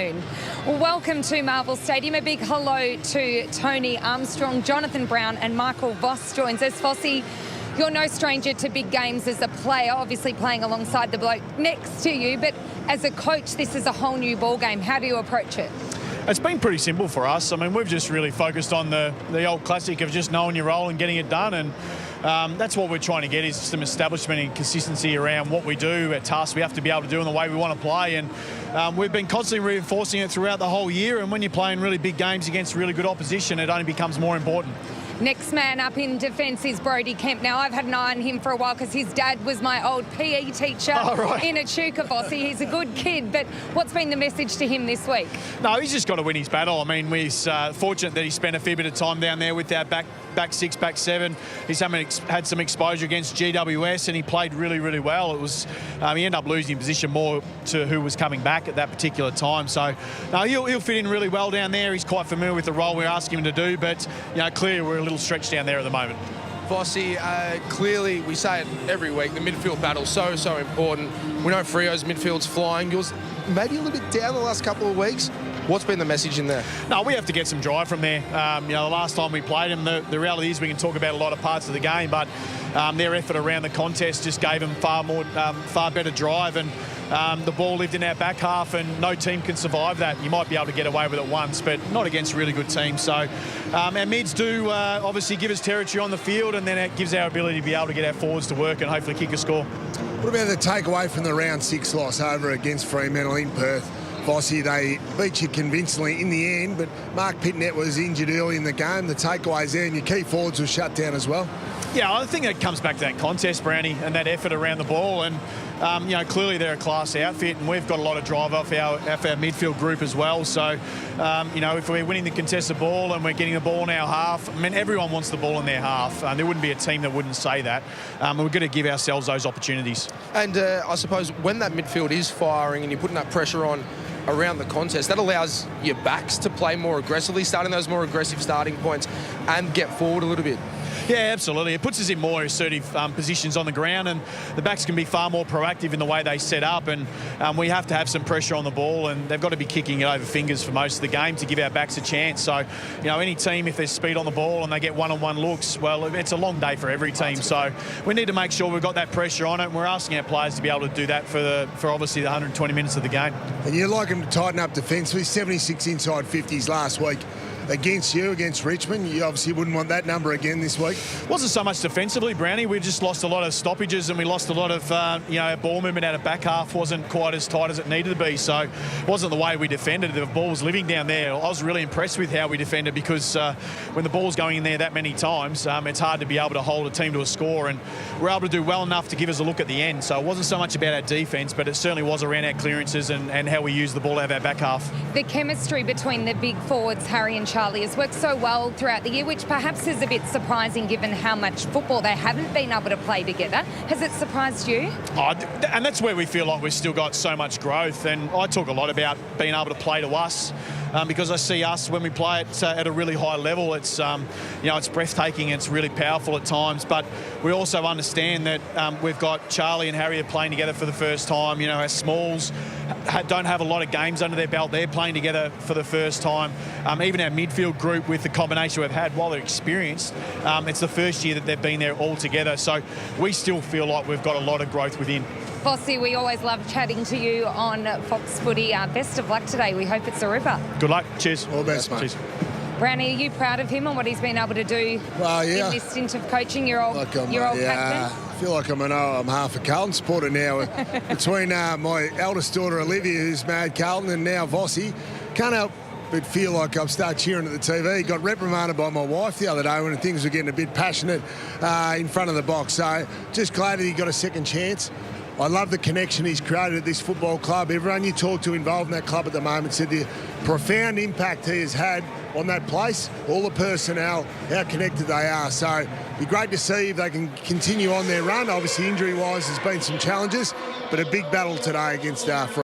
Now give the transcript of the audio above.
Well, welcome to Marvel Stadium. A big hello to Tony Armstrong, Jonathan Brown and Michael Voss joins us. Vossie, you're no stranger to big games as a player, obviously playing alongside the bloke next to you, but as a coach, this is a whole new ball game. How do you approach it? It's been pretty simple for us. I mean, we've just really focused on the old classic of just knowing your role and getting it done, and that's what we're trying to get, is some establishment and consistency around what we do, at tasks we have to be able to do in the way we want to play. And we've been constantly reinforcing it throughout the whole year, and when you're playing really big games against really good opposition, it only becomes more important. Next man up in defence is Brodie Kemp. Now, I've had an eye on him for a while because his dad was my old PE teacher in Echuca, Vossie. He's a good kid, but what's been the message to him this week? No, he's just got to win his battle. I mean, we're fortunate that he spent a fair bit of time down there with our back six, back seven. He's had some exposure against GWS, and he played really, really well. It was he ended up losing position more to who was coming back at that particular time. So, no, he'll fit in really well down there. He's quite familiar with the role we're asking him to do, but clearly we're a little stretched down there at the moment. Vossie, clearly we say it every week, the midfield battle so important. We know Freo's midfield's flying. Yours maybe a little bit down the last couple of weeks. What's been the message in there? No, we have to get some drive from there. The last time we played them, the reality is we can talk about a lot of parts of the game, but their effort around the contest just gave them far better drive, and the ball lived in our back half, and no team can survive that. You might be able to get away with it once, but not against really good teams. So our mids do obviously give us territory on the field, and then it gives our ability to be able to get our forwards to work and hopefully kick a score. What about the takeaway from the round 6 loss over against Fremantle in Perth? Vossie, they beat you convincingly in the end, but Mark Pitnet was injured early in the game. The takeaways there, and your key forwards were shut down as well. Yeah, I think it comes back to that contest, Brownie, and that effort around the ball. And clearly they're a class outfit, and we've got a lot of drive off our midfield group as well. So, if we're winning the contested ball and we're getting the ball in our half, I mean, everyone wants the ball in their half. There wouldn't be a team that wouldn't say that. We're going to give ourselves those opportunities. And I suppose when that midfield is firing and you're putting that pressure on around the contest, that allows your backs to play more aggressively, starting those more aggressive starting points and get forward a little bit. Yeah, absolutely. It puts us in more assertive positions on the ground, and the backs can be far more proactive in the way they set up, and we have to have some pressure on the ball, and they've got to be kicking it over fingers for most of the game to give our backs a chance. So, any team, if there's speed on the ball and they get one-on-one looks, well, it's a long day for every team. So we need to make sure we've got that pressure on it, and we're asking our players to be able to do that for obviously the 120 minutes of the game. And you'd like them to tighten up defensively. 76 inside 50s last week. Against Richmond, you obviously wouldn't want that number again this week. Wasn't so much defensively, Brownie. We just lost a lot of stoppages, and we lost a lot of, ball movement out of back half wasn't quite as tight as it needed to be. So it wasn't the way we defended. The ball was living down there. I was really impressed with how we defended, because when the ball's going in there that many times, it's hard to be able to hold a team to a score, and we're able to do well enough to give us a look at the end. So it wasn't so much about our defence, but it certainly was around our clearances and how we use the ball out of our back half. The chemistry between the big forwards, Harry and Charlie, has worked so well throughout the year, which perhaps is a bit surprising given how much football they haven't been able to play together. Has it surprised you? And that's where we feel like we've still got so much growth. And I talk a lot about being able to play to us, because I see us when we play it at a really high level. It's it's breathtaking. It's really powerful at times. But we also understand that we've got Charlie and Harry are playing together for the first time. Our Smalls don't have a lot of games under their belt. They're playing together for the first time. Even our midfield group, with the combination we've had, while they're experienced, it's the first year that they've been there all together. So we still feel like we've got a lot of growth within. Vossie, we always love chatting to you on Fox Footy. Best of luck today. We hope it's a ripper. Good luck. Cheers. All the best, mate. Cheers. Brownie, are you proud of him and what he's been able to do in this stint of coaching? Your old captain? I feel like I'm half a Carlton supporter now. Between my eldest daughter, Olivia, who's married Carlton, and now Vossie. Can't help but feel like I've started cheering at the TV. Got reprimanded by my wife the other day when things were getting a bit passionate in front of the box. So just glad that he got a second chance. I love the connection he's created at this football club. Everyone you talk to involved in that club at the moment said the profound impact he has had on that place, all the personnel, how connected they are. So it'd be great to see if they can continue on their run. Obviously, injury-wise, there's been some challenges, but a big battle today against Freo.